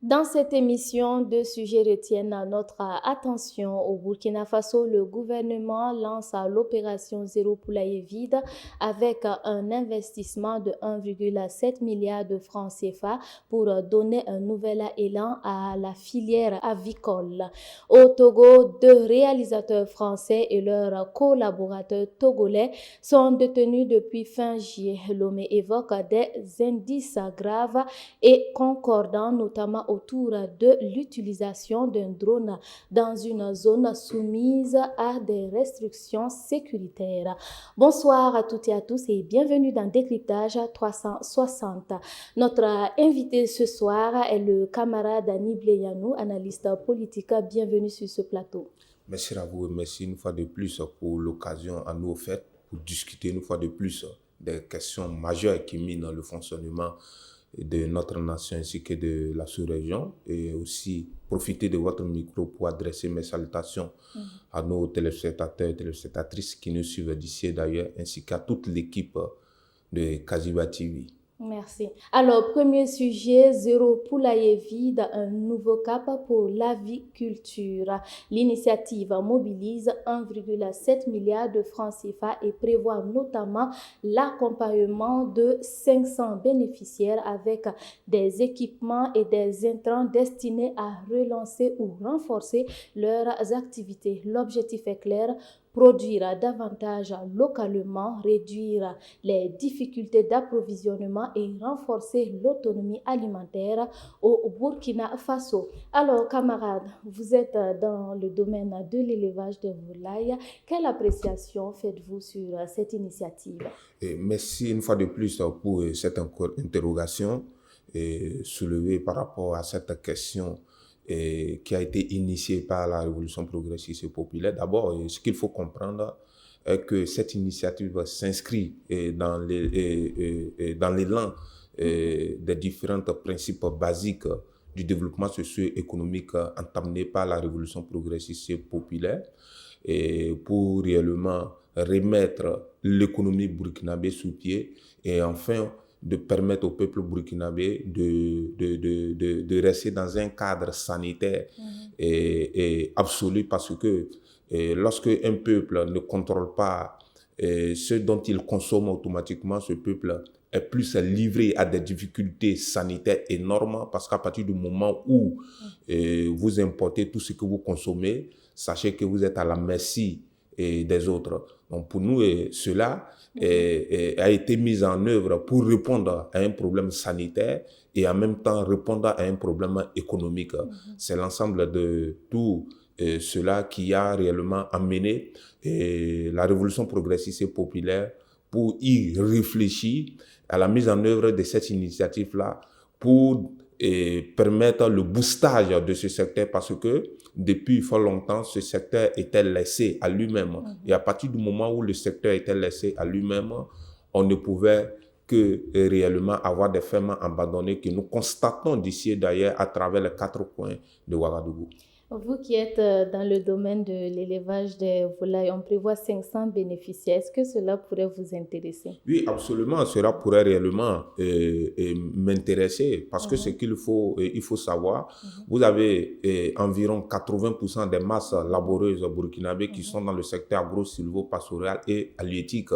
Dans cette émission, deux sujets retiennent notre attention. Au Burkina Faso, le gouvernement lance l'opération Zéro Poulailler Vide avec un investissement de 1,7 milliard de francs CFA pour donner un nouvel élan à la filière avicole. Au Togo, deux réalisateurs français et leurs collaborateurs togolais sont détenus depuis fin juillet. Lomé évoque des indices graves et concordants, notamment autour de l'utilisation d'un drone dans une zone soumise à des restrictions sécuritaires. Bonsoir à toutes et à tous et bienvenue dans Décryptage 360. Notre invité ce soir est le camarade Niblé Yanou, analyste politique. Bienvenue sur ce plateau. Merci à vous et merci une fois de plus pour l'occasion à nous offerte pour discuter une fois de plus des questions majeures qui minent le fonctionnement de notre nation ainsi que de la sous-région, et aussi profiter de votre micro pour adresser mes salutations à nos téléspectateurs et téléspectatrices qui nous suivent d'ici et d'ailleurs, ainsi qu'à toute l'équipe de Kaziba TV. Merci. Alors, premier sujet, Zéro Poulailler Vide, un nouveau cap pour l'aviculture. L'initiative mobilise 1,7 milliard de francs CFA et prévoit notamment l'accompagnement de 500 bénéficiaires avec des équipements et des intrants destinés à relancer ou renforcer leurs activités. L'objectif est clair: produire davantage localement, réduire les difficultés d'approvisionnement et renforcer l'autonomie alimentaire au Burkina Faso. Alors, camarades, vous êtes dans le domaine de l'élevage de volailles. Quelle appréciation faites-vous sur cette initiative? Merci une fois de plus pour cette interrogation soulevée par rapport à cette question qui a été initiée par la Révolution progressiste et populaire. D'abord, ce qu'il faut comprendre est que cette initiative s'inscrit dans l'élan des différents principes basiques du développement socio-économique entamé par la Révolution progressiste et populaire, et pour réellement remettre l'économie burkinabé sous pied et enfin de permettre au peuple burkinabé de rester dans un cadre sanitaire et absolu, parce que lorsque un peuple ne contrôle pas ce dont il consomme automatiquement, ce peuple est plus livré à des difficultés sanitaires énormes, parce qu'à partir du moment où vous importez tout ce que vous consommez, sachez que vous êtes à la merci des autres. Donc pour nous, cela a été mis en œuvre pour répondre à un problème sanitaire et en même temps répondre à un problème économique. C'est l'ensemble de tout cela qui a réellement amené la révolution progressiste et populaire pour y réfléchir à la mise en œuvre de cette initiative-là pour permettre le boostage de ce secteur, parce que depuis fort longtemps, ce secteur était laissé à lui-même. Et à partir du moment où le secteur était laissé à lui-même, on ne pouvait que réellement avoir des fermes abandonnées que nous constatons d'ici et d'ailleurs à travers les 4 coins de Ouagadougou. Vous qui êtes dans le domaine de l'élevage des volailles, on prévoit 500 bénéficiaires. Est-ce que cela pourrait vous intéresser? Oui, absolument. Cela pourrait réellement m'intéresser, parce que ce qu'il faut, il faut savoir, vous avez environ 80% des masses laboureuses burkinabées qui sont dans le secteur agro-silvo-pastoral et halieutique.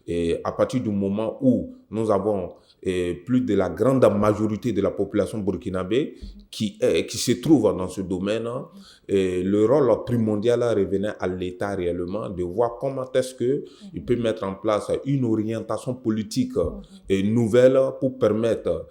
Et à partir du moment où nous avons plus de la grande majorité de la population burkinabé qui se trouve dans ce domaine, le rôle primordial revenait à l'État réellement de voir comment est-ce qu'il peut mettre en place une orientation politique nouvelle pour permettre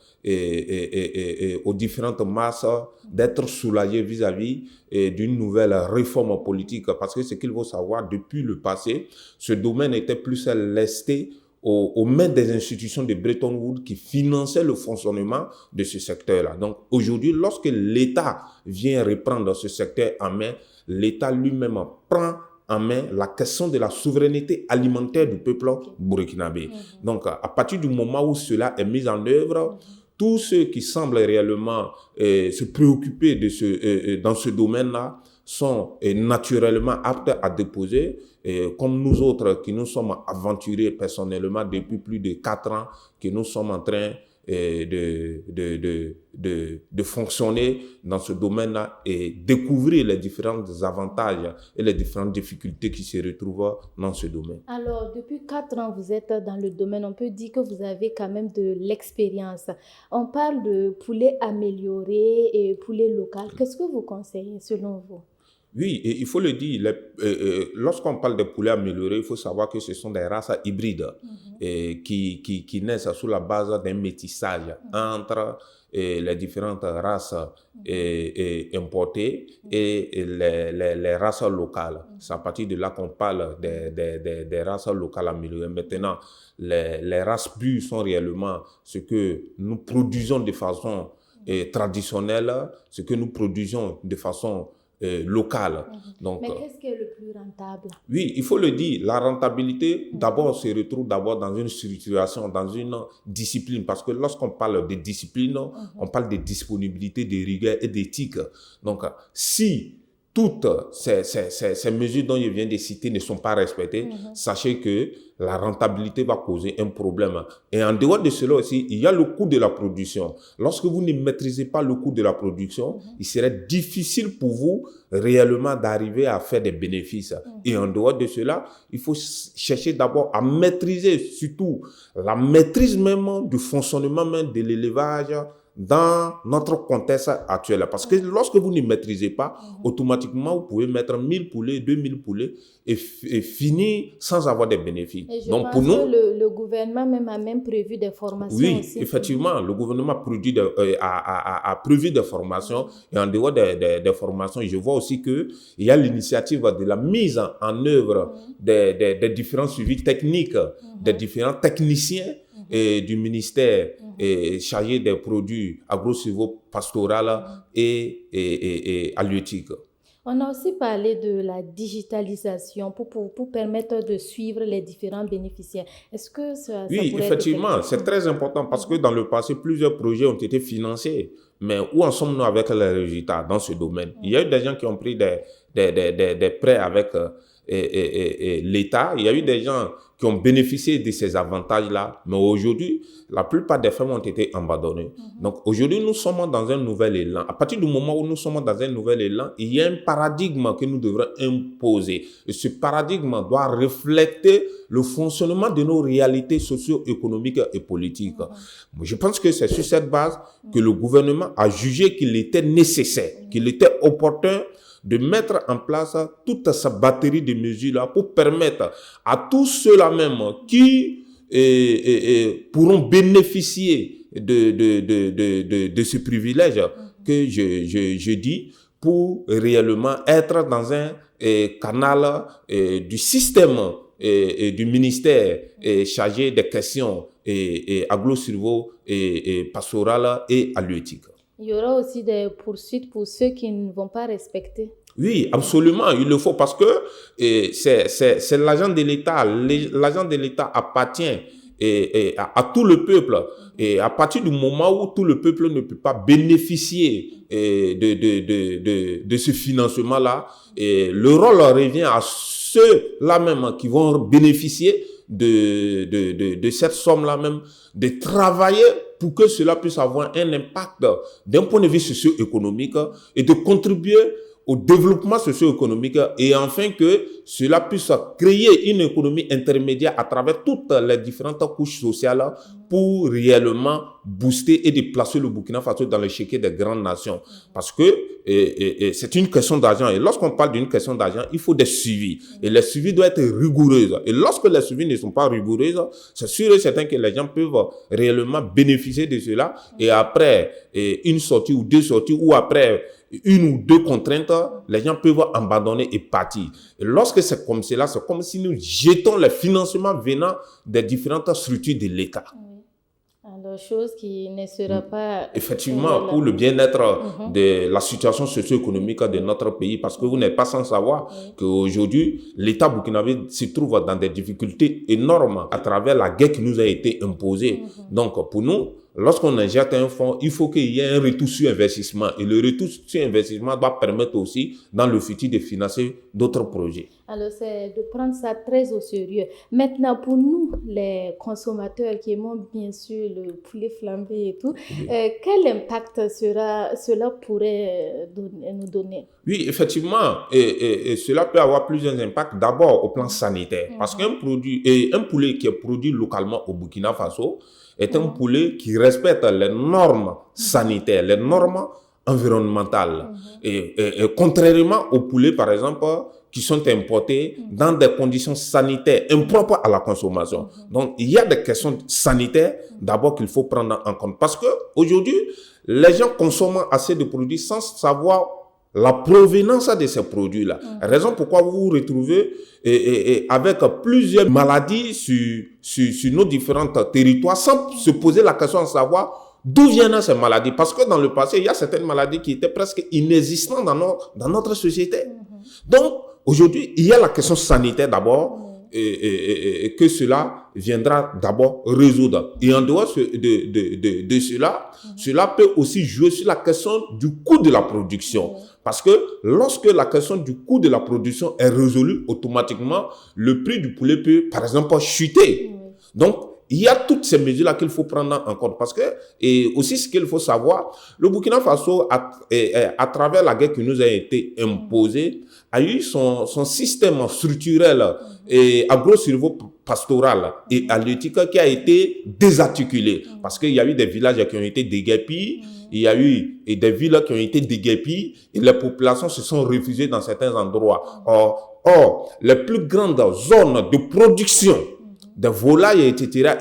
aux différentes masses d'être soulagées vis-à-vis d'une nouvelle réforme politique. Parce que ce qu'il faut savoir, depuis le passé, ce domaine était plus lesté aux mains des institutions de Bretton Woods qui finançaient le fonctionnement de ce secteur-là. Donc aujourd'hui, lorsque l'État vient reprendre ce secteur en main, l'État lui-même prend en main la question de la souveraineté alimentaire du peuple burkinabé. Donc à partir du moment où cela est mis en œuvre, tous ceux qui semblent réellement se préoccuper dans ce domaine-là sont naturellement aptes à déposer, comme nous autres qui nous sommes aventurés personnellement depuis plus de 4 ans, que nous sommes en train de fonctionner dans ce domaine-là et découvrir les différents avantages et les différentes difficultés qui se retrouvent dans ce domaine. Alors, depuis 4 ans, vous êtes dans le domaine. On peut dire que vous avez quand même de l'expérience. On parle de poulet amélioré et poulet local. Qu'est-ce que vous conseillez selon vous? Oui, et il faut le dire, lorsqu'on parle de poulets améliorés, il faut savoir que ce sont des races hybrides qui naissent sous la base d'un métissage entre les différentes races importées et les races locales. C'est à partir de là qu'on parle des races locales améliorées. Maintenant, les races pures sont réellement ce que nous produisons de façon traditionnelle, ce que nous produisons de façon locale. Donc, mais qu'est-ce qui est le plus rentable? Oui, il faut le dire, la rentabilité d'abord se retrouve d'abord dans une structuration, dans une discipline, parce que lorsqu'on parle de discipline, on parle de disponibilité, de rigueur et d'éthique. Donc, si toutes ces mesures dont je viens de citer ne sont pas respectées, sachez que la rentabilité va causer un problème. Et en dehors de cela aussi, il y a le coût de la production. Lorsque vous ne maîtrisez pas le coût de la production, il serait difficile pour vous réellement d'arriver à faire des bénéfices. Et en dehors de cela, il faut chercher d'abord à maîtriser surtout la maîtrise même du fonctionnement même de l'élevage dans notre contexte actuel. Parce que lorsque vous ne maîtrisez pas, automatiquement, vous pouvez mettre 1000 poulets, 2000 poulets et finir sans avoir des bénéfices. Et je Donc, pense pour nous, que le gouvernement même a prévu des formations oui, aussi. effectivement, le gouvernement a prévu des formations. Et en dehors des formations, je vois aussi qu'il y a l'initiative de la mise en œuvre des différents suivis techniques, des différents techniciens et du ministère chargé des produits agro-silvopastoraux et halieutiques. On a aussi parlé de la digitalisation pour permettre de suivre les différents bénéficiaires. Est-ce que ça Oui, pourrait effectivement, c'est très important parce que dans le passé, plusieurs projets ont été financés. Mais où en sommes-nous avec les résultats dans ce domaine? Il y a eu des gens qui ont pris des prêts avec l'État. Il y a eu des gens qui ont bénéficié de ces avantages-là. Mais aujourd'hui, la plupart des femmes ont été abandonnées. Donc aujourd'hui, nous sommes dans un nouvel élan. À partir du moment où nous sommes dans un nouvel élan, il y a un paradigme que nous devrons imposer. Et ce paradigme doit refléter le fonctionnement de nos réalités socio-économiques et politiques. Je pense que c'est sur cette base que le gouvernement a jugé qu'il était nécessaire, qu'il était opportun de mettre en place toute sa batterie de mesures-là pour permettre à tous ceux-là même qui pourront bénéficier de ce privilège que je dis pour réellement être dans un canal du système et du ministère chargé des questions agro-silvo pastorales et halieutiques. Il y aura aussi des poursuites pour ceux qui ne vont pas respecter. Oui, absolument, il le faut parce que c'est l'agent de l'État. L'agent de l'État appartient à tout le peuple. Et à partir du moment où tout le peuple ne peut pas bénéficier de ce financement-là, le rôle revient à ceux-là même qui vont bénéficier de cette somme-là même, de travailler pour que cela puisse avoir un impact d'un point de vue socio-économique et de contribuer au développement socio-économique et enfin que cela puisse créer une économie intermédiaire à travers toutes les différentes couches sociales pour réellement booster et déplacer le Burkina Faso dans l'échiquier des grandes nations. Parce que c'est une question d'argent. Et lorsqu'on parle d'une question d'argent, il faut des suivis. Et les suivis doivent être rigoureux. Et lorsque les suivis ne sont pas rigoureux, c'est sûr et certain que les gens peuvent réellement bénéficier de cela. Et après une sortie ou deux sorties, ou après une ou deux contraintes, les gens peuvent abandonner et partir. Et lorsque c'est comme cela, c'est comme si nous jetons les financements venant des différentes structures de l'État. Alors, chose qui ne sera pas... Effectivement, pour le bien-être de la situation socio-économique de notre pays, parce que vous n'êtes pas sans savoir qu'aujourd'hui, l'État burkinabé se trouve dans des difficultés énormes à travers la guerre qui nous a été imposée. Donc, pour nous, lorsqu'on injecte un fonds, il faut qu'il y ait un retour sur investissement. Et le retour sur investissement doit permettre aussi, dans le futur, de financer d'autres projets. Alors, c'est de prendre ça très au sérieux. Maintenant, pour nous, les consommateurs qui aiment bien sûr le poulet flambé et tout, Oui. Quel impact cela pourrait nous donner? Oui, effectivement, et cela peut avoir plusieurs impacts. D'abord, au plan sanitaire, parce qu'un produit, un poulet qui est produit localement au Burkina Faso est un poulet qui respecte les normes sanitaires, les normes environnementales. Et contrairement aux poulets, par exemple, qui sont importés dans des conditions sanitaires impropres à la consommation. Donc, il y a des questions sanitaires d'abord qu'il faut prendre en compte. Parce que aujourd'hui, les gens consomment assez de produits sans savoir la provenance de ces produits-là. Raison pourquoi vous vous retrouvez avec plusieurs maladies sur nos différents territoires sans se poser la question de savoir d'où viennent ces maladies. Parce que dans le passé, il y a certaines maladies qui étaient presque inexistantes dans notre société. Donc, aujourd'hui, il y a la question sanitaire d'abord et que cela viendra d'abord résoudre. Et en dehors de cela, cela peut aussi jouer sur la question du coût de la production. Parce que lorsque la question du coût de la production est résolue, automatiquement, le prix du poulet peut, par exemple, chuter. Donc, il y a toutes ces mesures-là qu'il faut prendre en compte. Parce que, et aussi ce qu'il faut savoir, le Burkina Faso, à travers la guerre qui nous a été imposée, a eu son système structurel et agro-silvopastoral et halieutique qui a été désarticulé. Parce qu'il y a eu des villages qui ont été déguerpis, il y a eu des villes qui ont été déguerpies et les populations se sont réfugiées dans certains endroits. Or, les plus grandes zones de production de volailles, etc.,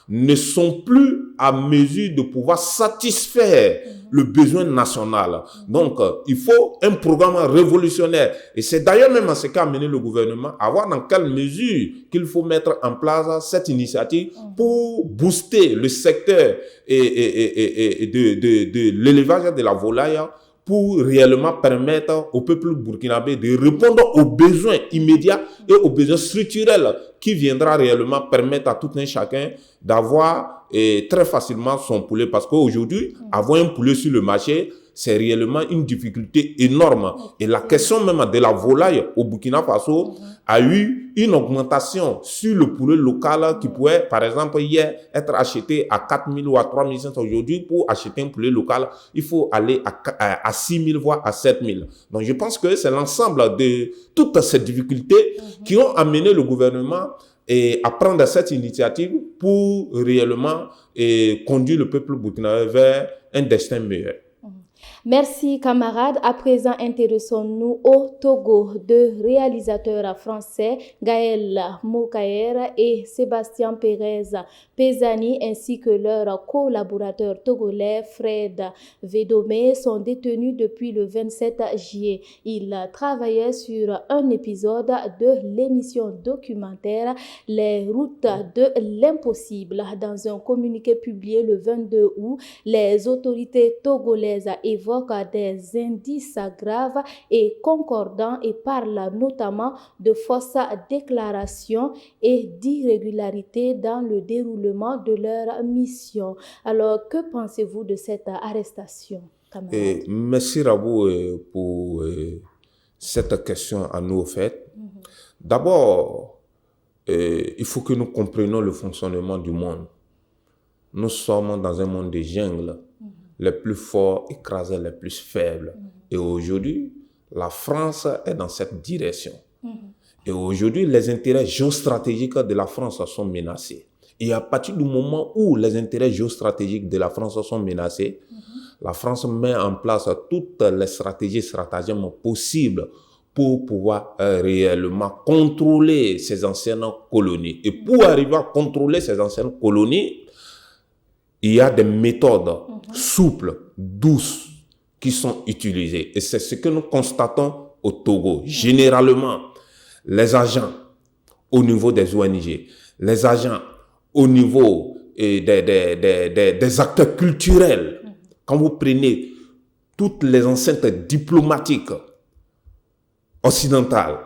ne sont plus à mesure de pouvoir satisfaire le besoin national. Donc, il faut un programme révolutionnaire. Et c'est d'ailleurs même à ce qu'a amené le gouvernement à voir dans quelle mesure qu'il faut mettre en place cette initiative pour booster le secteur de l'élevage de la volaille, pour réellement permettre au peuple burkinabé de répondre aux besoins immédiats et aux besoins structurels qui viendra réellement permettre à tout un chacun d'avoir très facilement son poulet. Parce qu'aujourd'hui, avoir un poulet sur le marché, c'est réellement une difficulté énorme. Et la question même de la volaille au Burkina Faso a eu une augmentation sur le poulet local qui pouvait, par exemple, hier, être acheté à 4 000 ou à 3 500. Aujourd'hui, pour acheter un poulet local, il faut aller à 6 000, voire à 7 000. Donc, je pense que c'est l'ensemble de toutes ces difficultés qui ont amené le gouvernement à prendre cette initiative pour réellement conduire le peuple burkinabé vers un destin meilleur. Merci camarades. À présent, intéressons-nous au Togo. Deux réalisateurs français, Gaël Mokaer et Sébastien Pérez Pesani, ainsi que leur collaborateur togolais Fred Védomé, sont détenus depuis le 27 juillet. Ils travaillaient sur un épisode de l'émission documentaire Les routes de l'impossible. Dans un communiqué publié le 22 août, les autorités togolaises évoquent des indices graves et concordants et parlent notamment de fausses déclarations et d'irrégularités dans le déroulement de leur mission. Alors, que pensez-vous de cette arrestation, camarade? Merci Rabou pour cette question à nous faite. D'abord, il faut que nous comprenions le fonctionnement du monde. Nous sommes dans un monde de jungle. Les plus forts écrasent les plus faibles. Et aujourd'hui, la France est dans cette direction. Et aujourd'hui, les intérêts géostratégiques de la France sont menacés. Et à partir du moment où les intérêts géostratégiques de la France sont menacés, la France met en place toutes les stratégies stratagèmes possibles pour pouvoir réellement contrôler ces anciennes colonies. Et pour arriver à contrôler ces anciennes colonies, il y a des méthodes souples, douces, qui sont utilisées. Et c'est ce que nous constatons au Togo. Généralement, les agents au niveau des ONG, les agents au niveau des acteurs culturels, quand vous prenez toutes les enceintes diplomatiques occidentales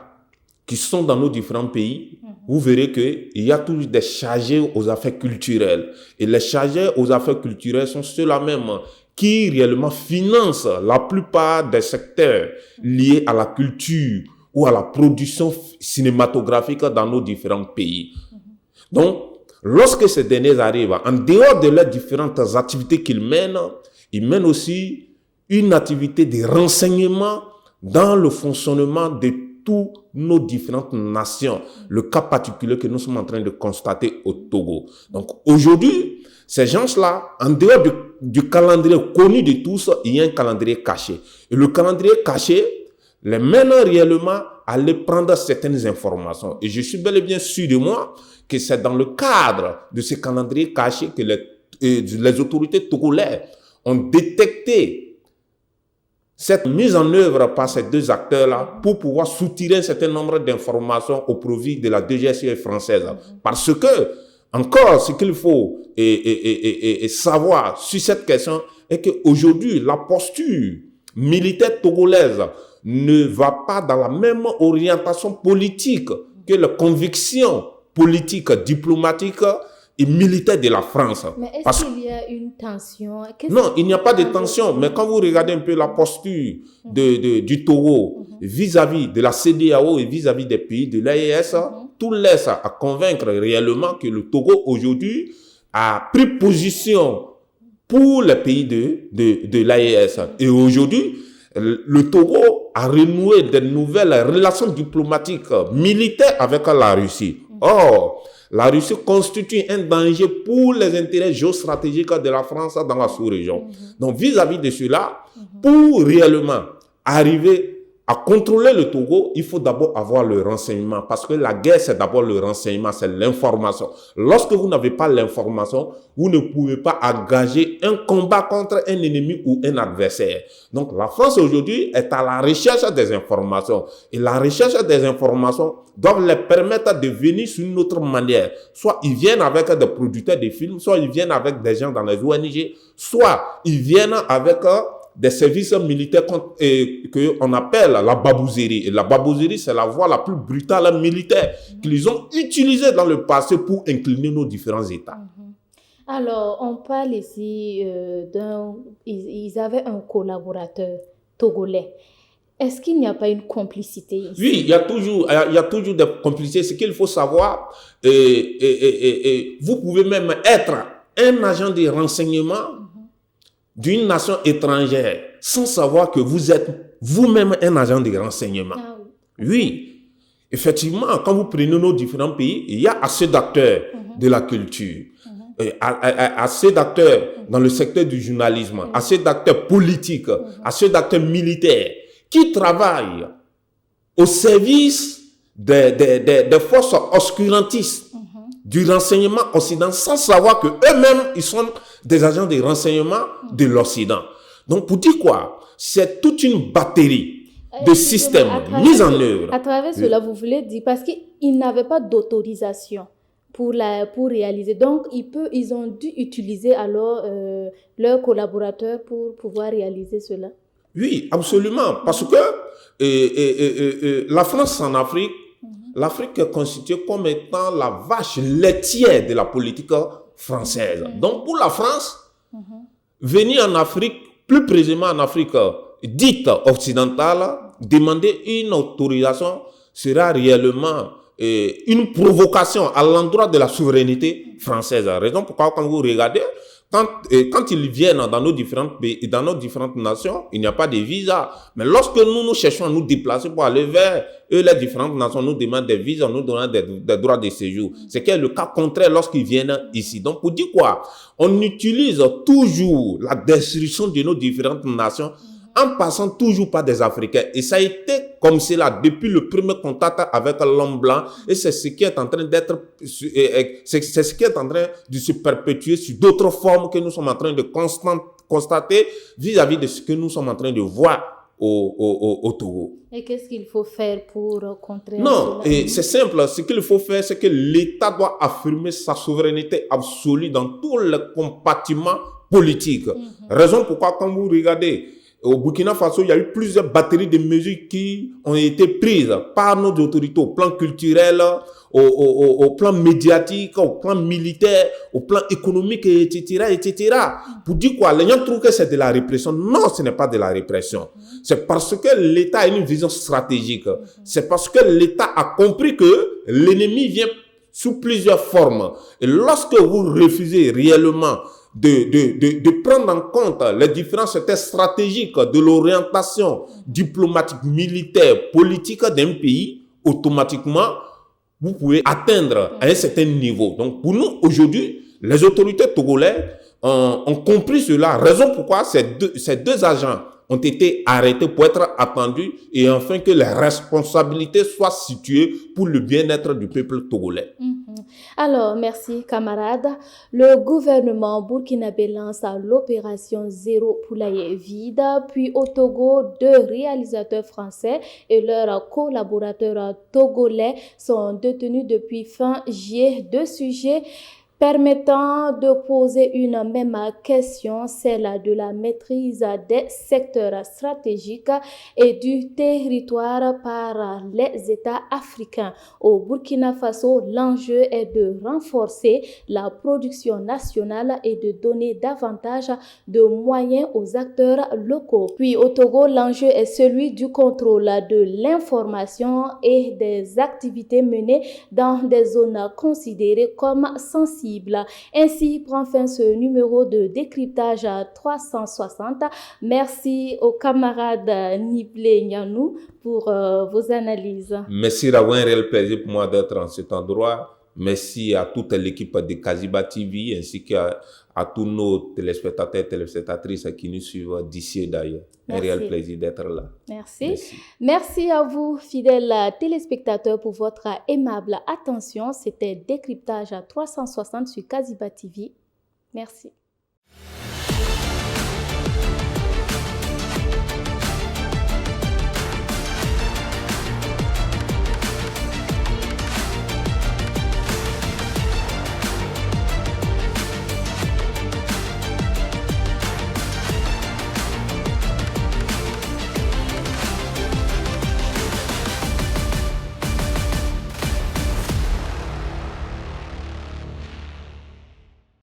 qui sont dans nos différents pays, vous verrez qu'il y a toujours des chargés aux affaires culturelles. Et les chargés aux affaires culturelles sont ceux-là même qui réellement financent la plupart des secteurs liés à la culture ou à la production cinématographique dans nos différents pays. Donc, lorsque ces derniers arrivent, en dehors de leurs différentes activités qu'ils mènent, ils mènent aussi une activité de renseignement dans le fonctionnement de toutes nos différentes nations. Le cas particulier que nous sommes en train de constater au Togo. Donc, aujourd'hui, ces gens-là, en dehors du calendrier connu de tous, il y a un calendrier caché. Et le calendrier caché les mène réellement à aller prendre certaines informations. Et je suis bel et bien sûr de moi que c'est dans le cadre de ce calendrier caché que les autorités togolaises ont détecté cette mise en œuvre par ces deux acteurs-là pour pouvoir soutirer un certain nombre d'informations au profit de la DGSE française. Parce que, encore, ce qu'il faut savoir sur cette question est qu'aujourd'hui, la posture militaire togolaise ne va pas dans la même orientation politique que les convictions politiques, diplomatiques et militaires de la France. Mais est-ce qu'il y a une tension? Non, il n'y a pas de tension. Mais quand vous regardez un peu la posture du Togo vis-à-vis de la CEDEAO et vis-à-vis des pays de l'AES, tout laisse à convaincre réellement que le Togo aujourd'hui a pris position pour les pays de l'AES. Et aujourd'hui, le Togo a renoué de nouvelles relations diplomatiques militaires avec la Russie. Or, la Russie constitue un danger pour les intérêts géostratégiques de la France dans la sous-région. Donc, vis-à-vis de cela, pour réellement arriver à contrôler le Togo, il faut d'abord avoir le renseignement. Parce que la guerre, c'est d'abord le renseignement, c'est l'information. Lorsque vous n'avez pas l'information, vous ne pouvez pas engager un combat contre un ennemi ou un adversaire. Donc, la France aujourd'hui est à la recherche des informations. Et la recherche des informations doit les permettre de venir sur une autre manière. Soit ils viennent avec des producteurs de films, soit ils viennent avec des gens dans les ONG, soit ils viennent avec des services militaires qu'on appelle la babouzerie. Et la babouzerie, c'est la voie la plus brutale militaire qu'ils ont utilisée dans le passé pour incliner nos différents États. Alors, on parle ici ils avaient un collaborateur togolais. Est-ce qu'il n'y a pas une complicité ici? Oui, il y a toujours des complicités. Ce qu'il faut savoir, vous pouvez même être un agent de renseignement d'une nation étrangère sans savoir que vous êtes vous-même un agent de renseignement. Ah oui. Oui, effectivement, quand vous prenez nos différents pays, il y a assez d'acteurs de la culture, assez d'acteurs dans le secteur du journalisme, assez d'acteurs politiques, assez d'acteurs militaires qui travaillent au service des forces obscurantistes du renseignement occidental sans savoir que eux-mêmes ils sont des agents de renseignement de l'Occident. Donc pour dire quoi? C'est toute une batterie de systèmes mis en œuvre. À travers cela, vous voulez dire, parce qu'ils n'avaient pas d'autorisation pour réaliser. Donc ils ont dû utiliser alors leurs collaborateurs pour pouvoir réaliser cela. Oui, absolument. Parce que la France en Afrique, l'Afrique est constituée comme étant la vache laitière de la politique française. Donc, pour la France, venir en Afrique, plus précisément en Afrique dite occidentale, demander une autorisation sera réellement une provocation à l'endroit de la souveraineté française. Raison pourquoi, quand vous regardez, quand ils viennent dans nos différents pays, dans nos différentes nations, il n'y a pas de visa. Mais lorsque nous cherchons à nous déplacer pour aller vers eux, les différentes nations nous demandent des visas, nous donnent des droits de séjour. C'est que le cas contraire lorsqu'ils viennent ici. Donc, pour dire quoi? On utilise toujours la destruction de nos différentes nations en passant toujours par des Africains. Et ça a été comme cela depuis le premier contact avec l'homme blanc. Et c'est ce qui est en train c'est ce qui est en train de se perpétuer sur d'autres formes que nous sommes en train de constater vis-à-vis de ce que nous sommes en train de voir au Togo. Et qu'est-ce qu'il faut faire pour contrer cela? Non, c'est simple. Ce qu'il faut faire, c'est que l'État doit affirmer sa souveraineté absolue dans tous les compartiments politiques. Raison pourquoi, quand vous regardez Au Burkina Faso, il y a eu plusieurs batteries de mesures qui ont été prises par nos autorités au plan culturel, au plan médiatique, au plan militaire, au plan économique, etc., etc. Pour dire quoi? Les gens trouvent que c'est de la répression. Non, ce n'est pas de la répression. C'est parce que l'État a une vision stratégique. C'est parce que l'État a compris que l'ennemi vient sous plusieurs formes. Et lorsque vous refusez réellement de prendre en compte les différences stratégiques de l'orientation diplomatique, militaire, politique d'un pays, automatiquement, vous pouvez atteindre à un certain niveau. Donc, pour nous, aujourd'hui, les autorités togolaises ont compris cela. Raison pourquoi ces deux agents ont été arrêtés pour être attendus et enfin que les responsabilités soient situées pour le bien-être du peuple togolais. Alors, merci camarades. Le gouvernement burkinabé lance l'opération Zéro Poulailler Vide, puis au Togo, 2 réalisateurs français et leurs collaborateurs togolais sont détenus depuis fin juillet. 2 sujets permettant de poser une même question, celle de la maîtrise des secteurs stratégiques et du territoire par les États africains. Au Burkina Faso, l'enjeu est de renforcer la production nationale et de donner davantage de moyens aux acteurs locaux. Puis au Togo, l'enjeu est celui du contrôle de l'information et des activités menées dans des zones considérées comme sensibles. Ainsi prend fin ce numéro de décryptage 360. Merci aux camarades Niblé Nyanou pour vos analyses. Merci d'avoir un réel plaisir pour moi d'être en cet endroit. Merci à toute l'équipe de Kaziba TV ainsi qu'à tous nos téléspectateurs et téléspectatrices qui nous suivent d'ici et d'ailleurs. Un réel plaisir d'être là. Merci. Merci à vous, fidèles téléspectateurs, pour votre aimable attention. C'était Décryptage à 360 sur Kaziba TV. Merci.